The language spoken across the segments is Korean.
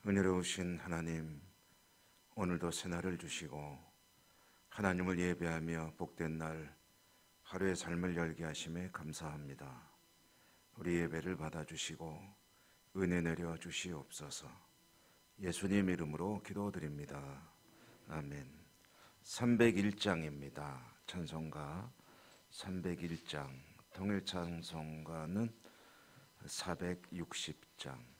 은혜로우신 하나님, 오늘도 새날을 주시고 하나님을 예배하며 복된 날 하루의 삶을 열게 하심에 감사합니다. 우리 예배를 받아주시고 은혜 내려 주시옵소서. 예수님 이름으로 기도드립니다. 아멘. 301장입니다. 찬송가 301장, 통일 찬송가는 460장.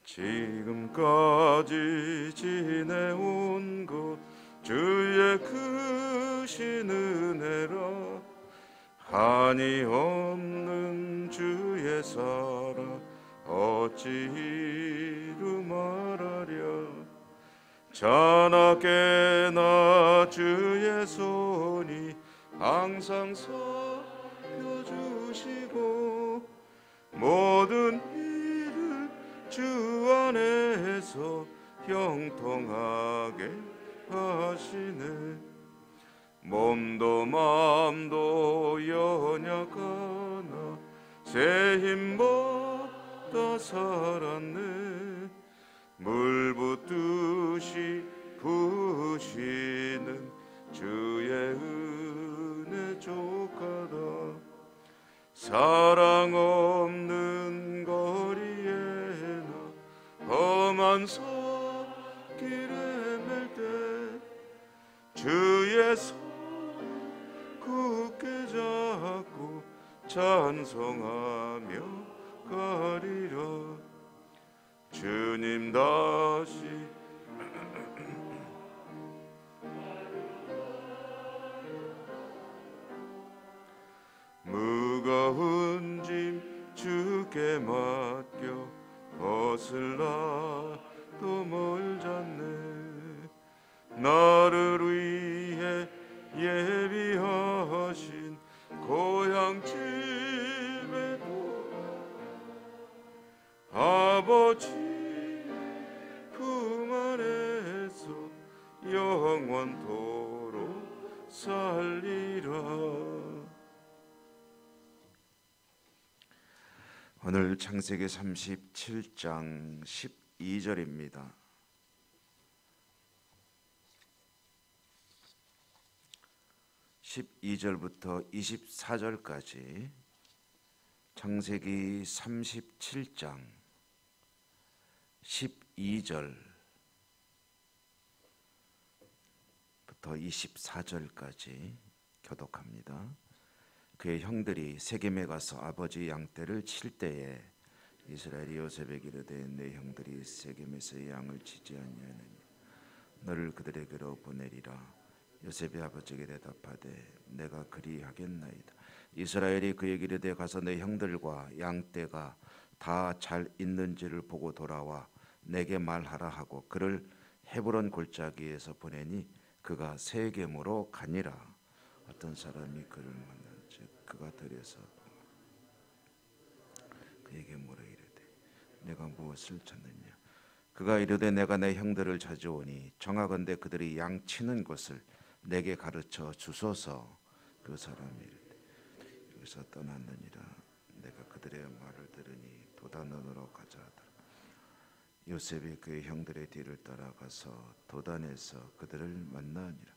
지금까지 지내온 것 주의 크신 은혜라. 한이 없는 주의 사랑 어찌 이루 말하랴. 자나깨나 주의 손이 항상 살펴주시고 모든 주 안에서 형통하게 하시네. 몸도 마음도 연약하나 새 힘받아 살았네. 물 붓듯이 부으시는 주의 은혜 족하다. 사랑 없는 거리에 험한 손길에 맬 때 주의 손 굳게 잡고 찬송하며 가리라. 주님 다시 무거운 짐 주께 맡겨 벗을라도 멀잖네. 나를 위해 예비하신 고향 집에도 아버지 품 안에서 영원토록 살리라. 오늘 창세기 37장 12절입니다. 12절부터 24절까지 창세기 37장 12절부터 24절까지 교독합니다. 그의 형들이 세겜에 가서 아버지 양떼를 칠 때에 이스라엘이 요셉에게 이르되 내 형들이 세겜에서 양을 치지 아니하느냐. 너를 그들에게로 보내리라. 요셉이 아버지에게 대답하되 내가 그리하겠나이다. 이스라엘이 그에게 이르되 가서 내 형들과 양떼가 다 잘 있는지를 보고 돌아와 내게 말하라 하고 그를 헤브론 골짜기에서 보내니 그가 세겜으로 가니라. 어떤 사람이 그를 만나 그가 들에서 그에게 물어 이르되 내가 무엇을 찾느냐. 그가 이르되 내가 내 형들을 찾아오니 정하건대 그들이 양 치는 곳을 내게 가르쳐 주소서. 그 사람이 이르되 여기서 떠났느니라. 내가 그들의 말을 들으니 도단으로 가자 하더라. 요셉이 그의 형들의 뒤를 따라가서 도단에서 그들을 만나니라.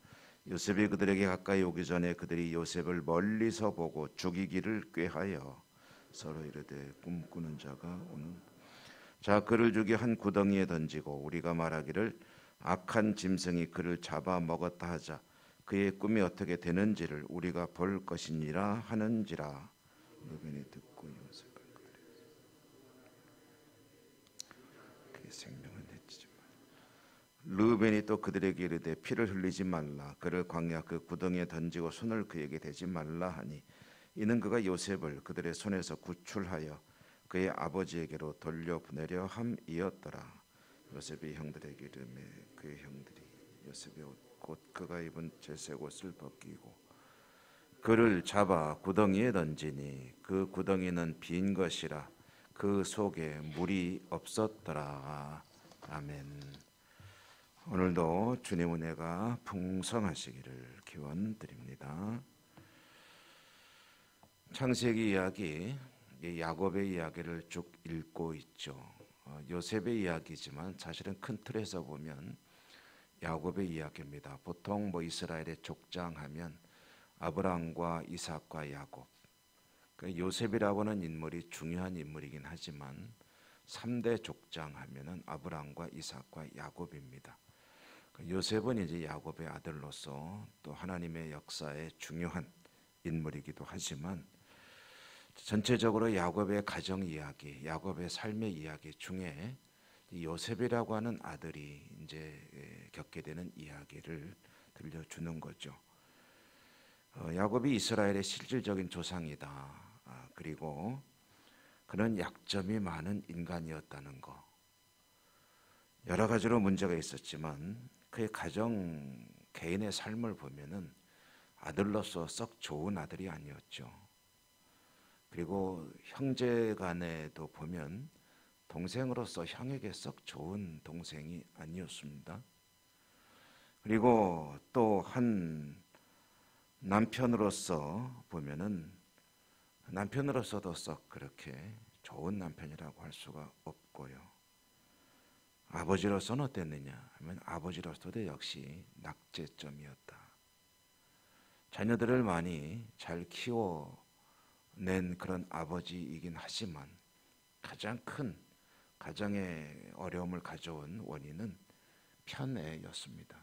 요셉이 그들에게 가까이 오기 전에 그들이 요셉을 멀리서 보고 죽이기를 꾀하여 서로 이르되 꿈꾸는 자가 오는. 자 그를 죽여 한 구덩이에 던지고 우리가 말하기를 악한 짐승이 그를 잡아 먹었다 하자. 그의 꿈이 어떻게 되는지를 우리가 볼 것이니라 하는지라. 루벤이 듣고 요셉을 그의 생명은 내치지 말라. 루벤이 또 그들에게 이르되 피를 흘리지 말라. 그를 광야 그 구덩이에 던지고 손을 그에게 대지 말라 하니 이는 그가 요셉을 그들의 손에서 구출하여 그의 아버지에게로 돌려보내려 함이었더라. 요셉이 형들에게 이르매 그의 형들이 요셉의 옷 곧 그가 입은 채색 옷을 벗기고 그를 잡아 구덩이에 던지니 그 구덩이는 빈 것이라 그 속에 물이 없었더라. 아멘. 오늘도 주님 은혜가 풍성하시기를 기원드립니다. 창세기 이야기, 야곱의 이야기를 쭉 읽고 있죠. 요셉의 이야기지만 사실은 큰 틀에서 보면 야곱의 이야기입니다. 보통 이스라엘의 족장하면 아브라함과 이삭과 야곱, 요셉이라고 하는 인물이 중요한 인물이긴 하지만 3대 족장하면은 아브라함과 이삭과 야곱입니다. 요셉은 이제 야곱의 아들로서 또 하나님의 역사에 중요한 인물이기도 하지만 전체적으로 야곱의 가정 이야기, 야곱의 삶의 이야기 중에 요셉이라고 하는 아들이 이제 겪게 되는 이야기를 들려주는 거죠. 야곱이 이스라엘의 실질적인 조상이다. 그리고 그는 약점이 많은 인간이었다는 거. 여러 가지로 문제가 있었지만 그의 가정 개인의 삶을 보면은 아들로서 썩 좋은 아들이 아니었죠. 그리고 형제 간에도 보면 동생으로서 형에게 썩 좋은 동생이 아니었습니다. 그리고 또 한 남편으로서 보면은 남편으로서도 썩 그렇게 좋은 남편이라고 할 수가 없고요. 아버지로서는 어땠느냐 하면 아버지로서도 역시 낙제점이었다. 자녀들을 많이 잘 키워낸 그런 아버지이긴 하지만 가장 큰 가정의 어려움을 가져온 원인은 편애였습니다.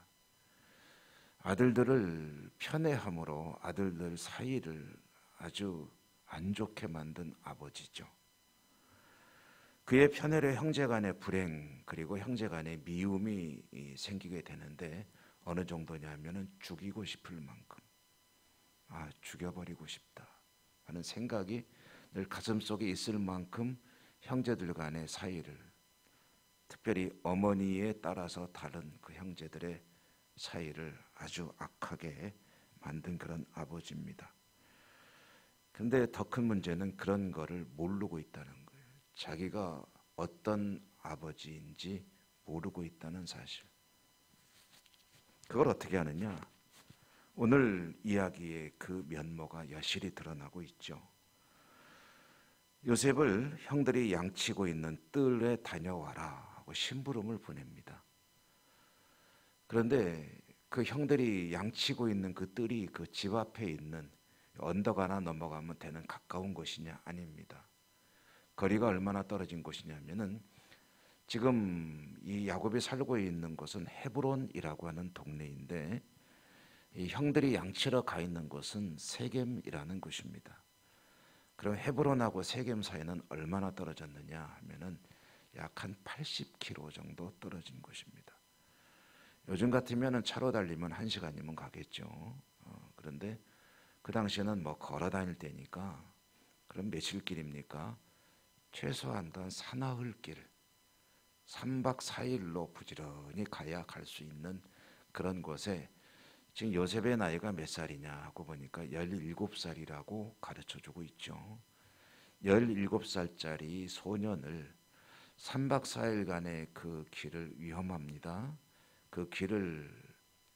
아들들을 편애함으로 아들들 사이를 아주 안 좋게 만든 아버지죠. 그의 편애로 형제간의 불행 그리고 형제간의 미움이 생기게 되는데 어느 정도냐면은 죽이고 싶을 만큼 죽여버리고 싶다 하는 생각이 늘 가슴속에 있을 만큼 형제들 간의 사이를 특별히 어머니에 따라서 다른 그 형제들의 사이를 아주 악하게 만든 그런 아버지입니다. 근데 더 큰 문제는 그런 거를 모르고 있다는 거예요. 자기가 어떤 아버지인지 모르고 있다는 사실. 그걸 어떻게 하느냐? 오늘 이야기의 그 면모가 여실히 드러나고 있죠. 요셉을 형들이 양치고 있는 뜰에 다녀와라 하고 심부름을 보냅니다. 그런데 그 형들이 양치고 있는 그 뜰이 그 집 앞에 있는 언덕 하나 넘어가면 되는 가까운 곳이냐? 아닙니다. 거리가 얼마나 떨어진 곳이냐면은 지금 이 야곱이 살고 있는 곳은 헤브론이라고 하는 동네인데 이 형들이 양치러 가 있는 곳은 세겜이라는 곳입니다. 그럼 헤브론하고 세겜 사이는 얼마나 떨어졌느냐 하면은 약 한 80km 정도 떨어진 곳입니다. 요즘 같으면은 차로 달리면 1시간이면 가겠죠. 그런데 그 당시에는 걸어 다닐 때니까 그럼 며칠 길입니까? 최소한 사나흘 길 3박 4일로 부지런히 가야 갈 수 있는 그런 곳에 지금 요셉의 나이가 몇 살이냐 하고 보니까 17살이라고 가르쳐주고 있죠. 17살짜리 소년을 3박 4일간의 그 길을 위험합니다. 그 길을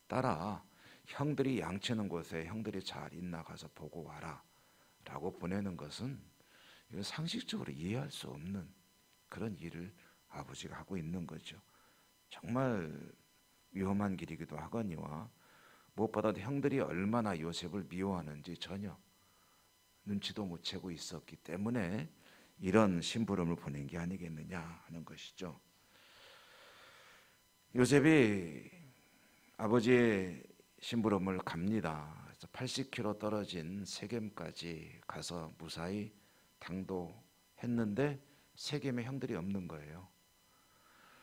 따라 형들이 양치는 곳에 형들이 잘 있나 가서 보고 와라 라고 보내는 것은 이거 상식적으로 이해할 수 없는 그런 일을 아버지가 하고 있는 거죠. 정말 위험한 길이기도 하거니와 무엇보다도 형들이 얼마나 요셉을 미워하는지 전혀 눈치도 못 채고 있었기 때문에 이런 심부름을 보낸 게 아니겠느냐 하는 것이죠. 요셉이 아버지의 심부름을 갑니다. 그래서 80km 떨어진 세겜까지 가서 무사히 당도했는데 세겜에 형들이 없는 거예요.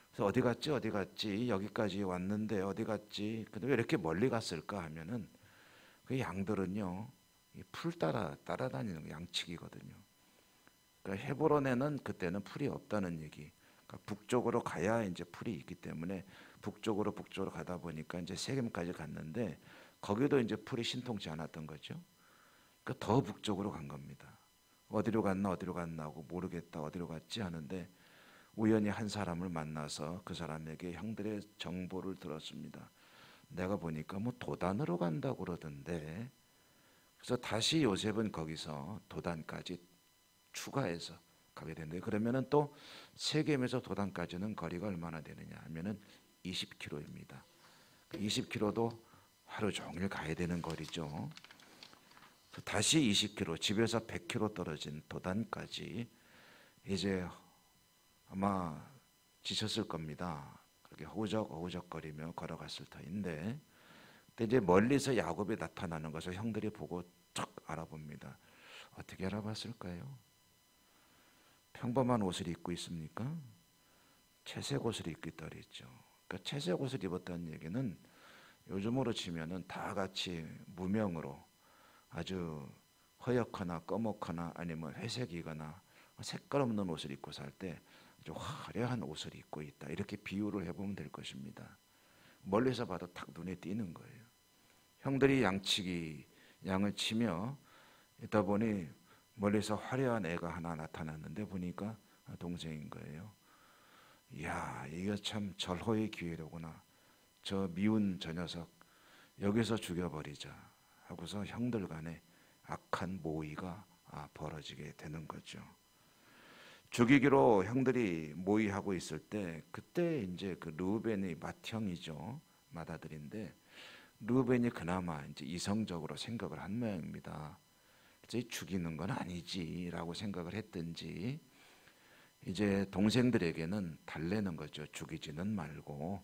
그래서 어디 갔지 여기까지 왔는데 어디 갔지 근데 왜 이렇게 멀리 갔을까 하면은 그 양들은요 풀 따라다니는 양치기거든요. 그러니까 헤브론에는 그때는 풀이 없다는 얘기. 그러니까 북쪽으로 가야 이제 풀이 있기 때문에 북쪽으로 가다 보니까 이제 세겜까지 갔는데 거기도 이제 풀이 신통치 않았던 거죠. 그러니까 더 북쪽으로 간 겁니다. 어디로 갔나 하고 모르겠다 어디로 갔지 하는데 우연히 한 사람을 만나서 그 사람에게 형들의 정보를 들었습니다. 내가 보니까 도단으로 간다고 그러던데 그래서 다시 요셉은 거기서 도단까지 추가해서 가게 되는데, 그러면은 또 세겜에서 도단까지는 거리가 얼마나 되느냐 하면은 20km입니다. 20km도 하루 종일 가야 되는 거리죠. 다시 20km, 집에서 100km 떨어진 도단까지 이제 아마 지쳤을 겁니다. 그렇게 허우적허우적거리며 걸어갔을 터인데, 그때 이제 멀리서 야곱이 나타나는 것을 형들이 보고 쫙 알아봅니다. 어떻게 알아봤을까요? 평범한 옷을 입고 있습니까? 채색 옷을 입고 있다 그랬죠. 그러니까 채색 옷을 입었다는 얘기는 요즘으로 치면은 다 같이 무명으로 아주 허옇거나 검었거나 아니면 회색이거나 색깔 없는 옷을 입고 살 때 아주 화려한 옷을 입고 있다, 이렇게 비유를 해보면 될 것입니다. 멀리서 봐도 탁 눈에 띄는 거예요. 형들이 양을 치며 있다 보니 멀리서 화려한 애가 하나 나타났는데 보니까 동생인 거예요. 이야, 이거 참 절호의 기회로구나. 저 미운 저 녀석 여기서 죽여버리자 하고서 형들 간에 악한 모의가 벌어지게 되는 거죠. 죽이기로 형들이 모의하고 있을 때, 그때 이제 그 르우벤의 맏형이죠, 맏아들인데, 르우벤이 그나마 이제 이성적으로 생각을 한 모양입니다. 이제 죽이는 건 아니지라고 생각을 했든지 이제 동생들에게는 달래는 거죠. 죽이지는 말고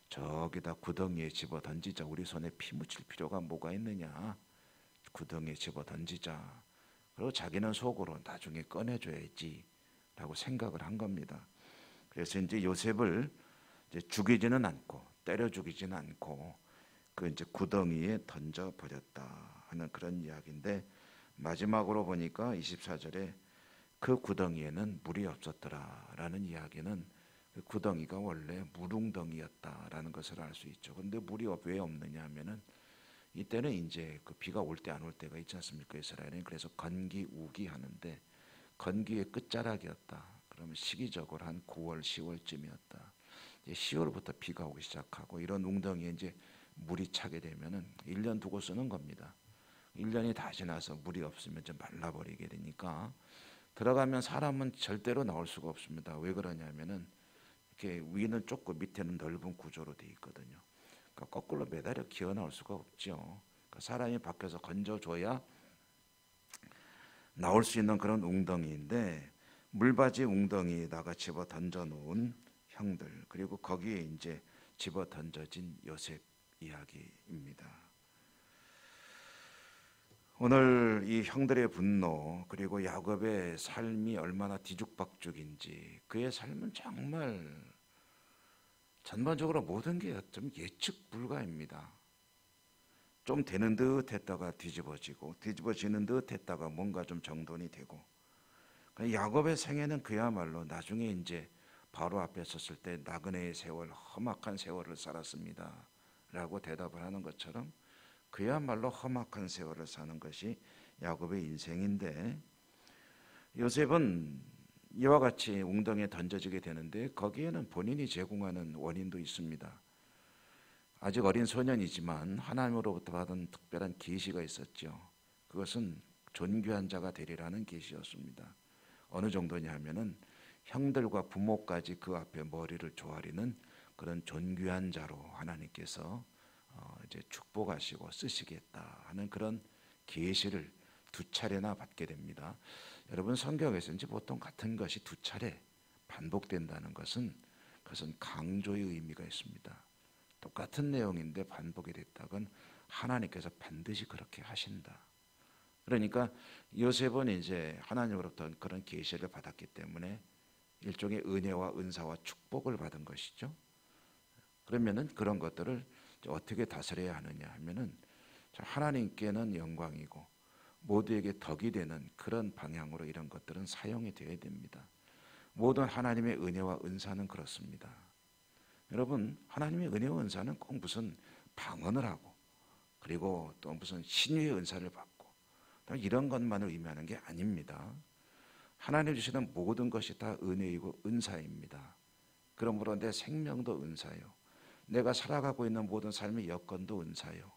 저기다 구덩이에 집어 던지자. 우리 손에 피 묻힐 필요가 뭐가 있느냐. 구덩이에 집어 던지자. 그리고 자기는 속으로 나중에 꺼내줘야지 라고 생각을 한 겁니다. 그래서 이제 요셉을 이제 죽이지는 않고 때려 죽이지는 않고 그 이제 구덩이에 던져 버렸다 하는 그런 이야기인데, 마지막으로 보니까 24절에 그 구덩이에는 물이 없었더라라는 이야기는 그 구덩이가 원래 물웅덩이였다라는 것을 알 수 있죠. 그런데 물이 왜 없느냐 하면은 이때는 이제 그 비가 올 때 안 올 때가 있지 않습니까? 이스라엘은. 그래서 건기우기 하는데 건기의 끝자락이었다. 그러면 시기적으로 한 9월, 10월쯤이었다. 이제 10월부터 비가 오기 시작하고 이런 웅덩이에 이제 물이 차게 되면은 1년 두고 쓰는 겁니다. 1년이 다 지나서 물이 없으면 좀 말라버리게 되니까 들어가면 사람은 절대로 나올 수가 없습니다. 왜 그러냐면은 이렇게 위는 좁고 밑에는 넓은 구조로 돼 있거든요. 그러니까 거꾸로 매달려 기어 나올 수가 없죠. 그러니까 사람이 밖에서 건져줘야 나올 수 있는 그런 웅덩이인데, 물바지 웅덩이에다가 집어 던져놓은 형들, 그리고 거기에 이제 집어 던져진 요셉 이야기입니다. 오늘 이 형들의 분노, 그리고 야곱의 삶이 얼마나 뒤죽박죽인지, 그의 삶은 정말 전반적으로 모든 게 좀 예측 불가입니다. 좀 되는 듯 했다가 뒤집어지고 뒤집어지는 듯 했다가 뭔가 좀 정돈이 되고, 야곱의 생애는 그야말로 나중에 이제 바로 앞에 섰을 때 나그네의 세월, 험악한 세월을 살았습니다 라고 대답을 하는 것처럼 그야말로 험악한 세월을 사는 것이 야곱의 인생인데, 요셉은 이와 같이 웅덩이에 던져지게 되는데 거기에는 본인이 제공하는 원인도 있습니다. 아직 어린 소년이지만 하나님으로부터 받은 특별한 계시가 있었죠. 그것은 존귀한 자가 되리라는 계시였습니다. 어느 정도냐 하면은 형들과 부모까지 그 앞에 머리를 조아리는 그런 존귀한 자로 하나님께서 이제 축복하시고 쓰시겠다 하는 그런 계시를 두 차례나 받게 됩니다. 여러분, 성경에서 이제 보통 같은 것이 두 차례 반복된다는 것은 그것은 강조의 의미가 있습니다. 똑같은 내용인데 반복이 됐다건 하나님께서 반드시 그렇게 하신다. 그러니까 요셉은 이제 하나님으로부터 그런 계시를 받았기 때문에 일종의 은혜와 은사와 축복을 받은 것이죠. 그러면은 그런 것들을 어떻게 다스려야 하느냐 하면은 하나님께는 영광이고 모두에게 덕이 되는 그런 방향으로 이런 것들은 사용이 되어야 됩니다. 모든 하나님의 은혜와 은사는 그렇습니다. 여러분, 하나님의 은혜와 은사는 꼭 무슨 방언을 하고 그리고 또 무슨 신유의 은사를 받고 이런 것만을 의미하는 게 아닙니다. 하나님 주시는 모든 것이 다 은혜이고 은사입니다. 그러므로 내 생명도 은사요, 내가 살아가고 있는 모든 삶의 여건도 은사요,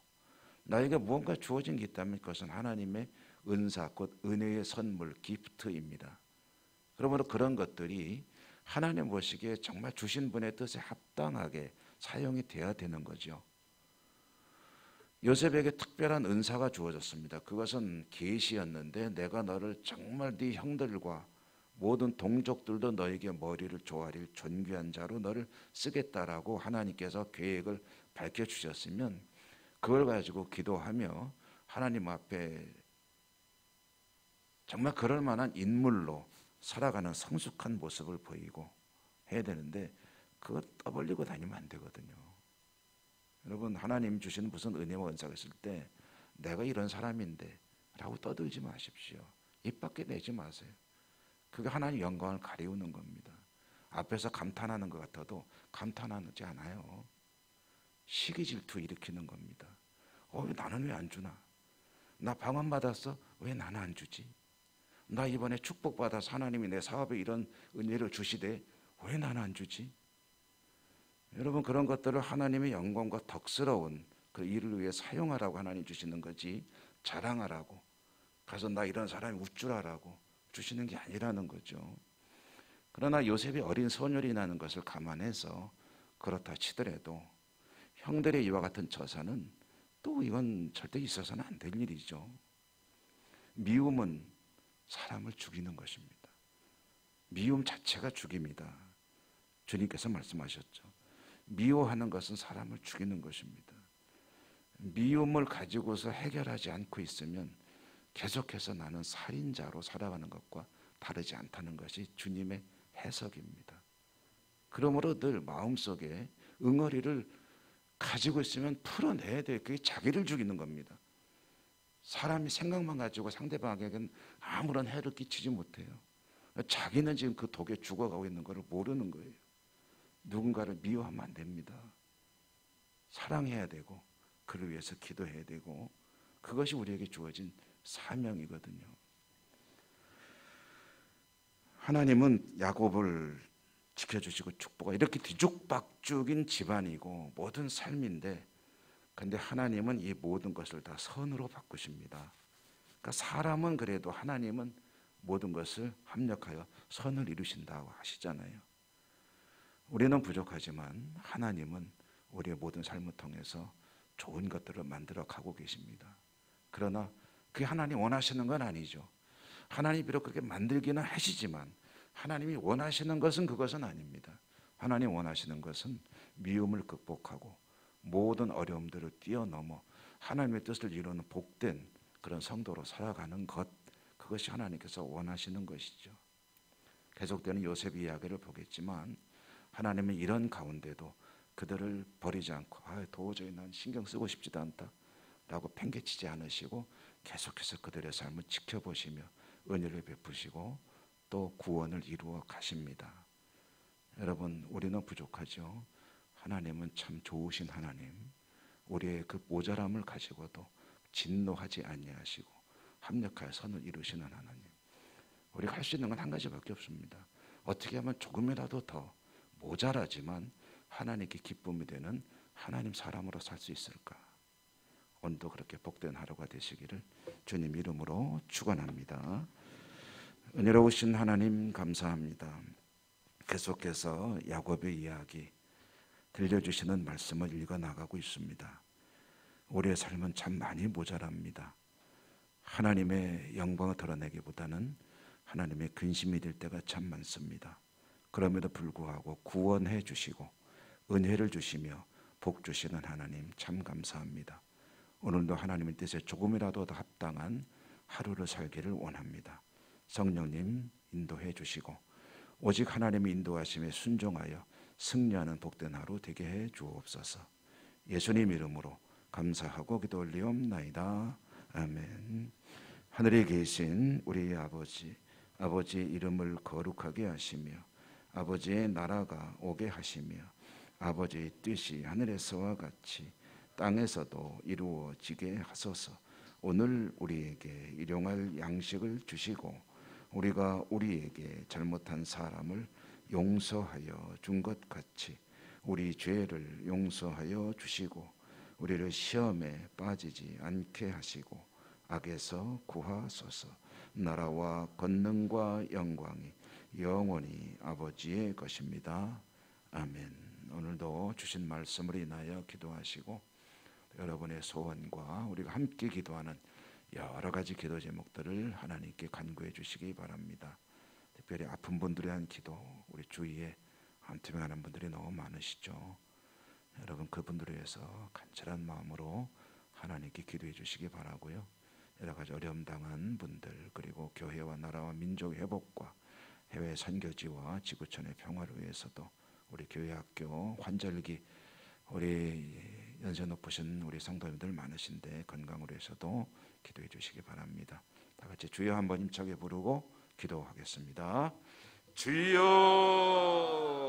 나에게 무언가 주어진 게 있다면 그것은 하나님의 은사, 곧 은혜의 선물, 기프트입니다. 그러므로 그런 것들이 하나님 보시기에 정말 주신 분의 뜻에 합당하게 사용이 돼야 되는 거죠. 요셉에게 특별한 은사가 주어졌습니다. 그것은 계시였는데 내가 너를 정말 네 형들과 모든 동족들도 너에게 머리를 조아릴 존귀한 자로 너를 쓰겠다라고 하나님께서 계획을 밝혀주셨으면 그걸 가지고 기도하며 하나님 앞에 정말 그럴 만한 인물로 살아가는 성숙한 모습을 보이고 해야 되는데 그거 떠벌리고 다니면 안 되거든요. 여러분, 하나님 주신 무슨 은혜와 은사가 있을 때 내가 이런 사람인데 라고 떠들지 마십시오. 입 밖에 내지 마세요. 그게 하나님 영광을 가리우는 겁니다. 앞에서 감탄하는 것 같아도 감탄하지 않아요. 시기 질투 일으키는 겁니다. 나는 왜 안 주나? 나 방언 받았어? 왜 나는 안 주지? 나 이번에 축복받아서 하나님이 내 사업에 이런 은혜를 주시되 왜 나는 안 주지? 여러분, 그런 것들을 하나님의 영광과 덕스러운 그 일을 위해 사용하라고 하나님 주시는 거지, 자랑하라고 가서 나 이런 사람이 우쭐하라고 주시는 게 아니라는 거죠. 그러나 요셉이 어린 소년이라는 것을 감안해서 그렇다 치더라도 형들의 이와 같은 처사는 또 이건 절대 있어서는 안 될 일이죠. 미움은 사람을 죽이는 것입니다. 미움 자체가 죽입니다. 주님께서 말씀하셨죠. 미워하는 것은 사람을 죽이는 것입니다. 미움을 가지고서 해결하지 않고 있으면 계속해서 나는 살인자로 살아가는 것과 다르지 않다는 것이 주님의 해석입니다. 그러므로 늘 마음속에 응어리를 가지고 있으면 풀어내야 돼요. 그게 자기를 죽이는 겁니다. 사람이 생각만 가지고 상대방에게는 아무런 해를 끼치지 못해요. 자기는 지금 그 독에 죽어가고 있는 것을 모르는 거예요. 누군가를 미워하면 안 됩니다. 사랑해야 되고 그를 위해서 기도해야 되고 그것이 우리에게 주어진 사명이거든요. 하나님은 야곱을 지켜주시고 축복하고 이렇게 뒤죽박죽인 집안이고 모든 삶인데 근데 하나님은 이 모든 것을 다 선으로 바꾸십니다. 그러니까 사람은 그래도 하나님은 모든 것을 합력하여 선을 이루신다고 하시잖아요. 우리는 부족하지만 하나님은 우리의 모든 삶을 통해서 좋은 것들을 만들어 가고 계십니다. 그러나 그게 하나님 원하시는 건 아니죠. 하나님이 비록 그렇게 만들기는 하시지만 하나님이 원하시는 것은 그것은 아닙니다. 하나님 원하시는 것은 미움을 극복하고 모든 어려움들을 뛰어넘어 하나님의 뜻을 이루는 복된 그런 성도로 살아가는 것, 그것이 하나님께서 원하시는 것이죠. 계속되는 요셉 이야기를 보겠지만 하나님은 이런 가운데도 그들을 버리지 않고 도저히 난 신경 쓰고 싶지도 않다 라고 팽개치지 않으시고 계속해서 그들의 삶을 지켜보시며 은혜를 베푸시고 또 구원을 이루어 가십니다. 여러분, 우리는 부족하죠. 하나님은 참 좋으신 하나님, 우리의 그 모자람을 가지고도 진노하지 아니하시고 합력하여 선을 이루시는 하나님. 우리가 할 수 있는 건 한 가지밖에 없습니다. 어떻게 하면 조금이라도 더 모자라지만 하나님께 기쁨이 되는 하나님 사람으로 살 수 있을까? 오늘도 그렇게 복된 하루가 되시기를 주님 이름으로 축원합니다. 은혜로우신 하나님 감사합니다. 계속해서 야곱의 이야기 들려주시는 말씀을 읽어나가고 있습니다. 우리의 삶은 참 많이 모자랍니다. 하나님의 영광을 드러내기보다는 하나님의 근심이 될 때가 참 많습니다. 그럼에도 불구하고 구원해 주시고 은혜를 주시며 복 주시는 하나님 참 감사합니다. 오늘도 하나님의 뜻에 조금이라도 더 합당한 하루를 살기를 원합니다. 성령님 인도해 주시고 오직 하나님의 인도하심에 순종하여 승리하는 복된 하루 되게 해 주옵소서. 예수님 이름으로 감사하고 기도 올리옵나이다. 아멘. 하늘에 계신 우리 아버지, 아버지의 이름을 거룩하게 하시며 아버지의 나라가 오게 하시며 아버지의 뜻이 하늘에서와 같이 땅에서도 이루어지게 하소서. 오늘 우리에게 일용할 양식을 주시고 우리가 우리에게 잘못한 사람을 용서하여 준 것 같이 우리 죄를 용서하여 주시고 우리를 시험에 빠지지 않게 하시고 악에서 구하소서. 나라와 권능과 영광이 영원히 아버지의 것입니다. 아멘. 오늘도 주신 말씀을 인하여 기도하시고 여러분의 소원과 우리가 함께 기도하는 여러 가지 기도 제목들을 하나님께 간구해 주시기 바랍니다. 특별히 아픈 분들에 대한 기도, 우리 주위에 한투명하는 분들이 너무 많으시죠. 여러분 그분들을 위해서 간절한 마음으로 하나님께 기도해 주시기 바라고요. 여러 가지 어려움 당한 분들, 그리고 교회와 나라와 민족 회복과 해외 선교지와 지구촌의 평화를 위해서도 우리 교회 학교 환절기 우리 연세 높으신 우리 성도님들 많으신데 건강을 위해서도 기도해 주시기 바랍니다. 다 같이 주여 한번 힘차게 부르고 기도하겠습니다. 주여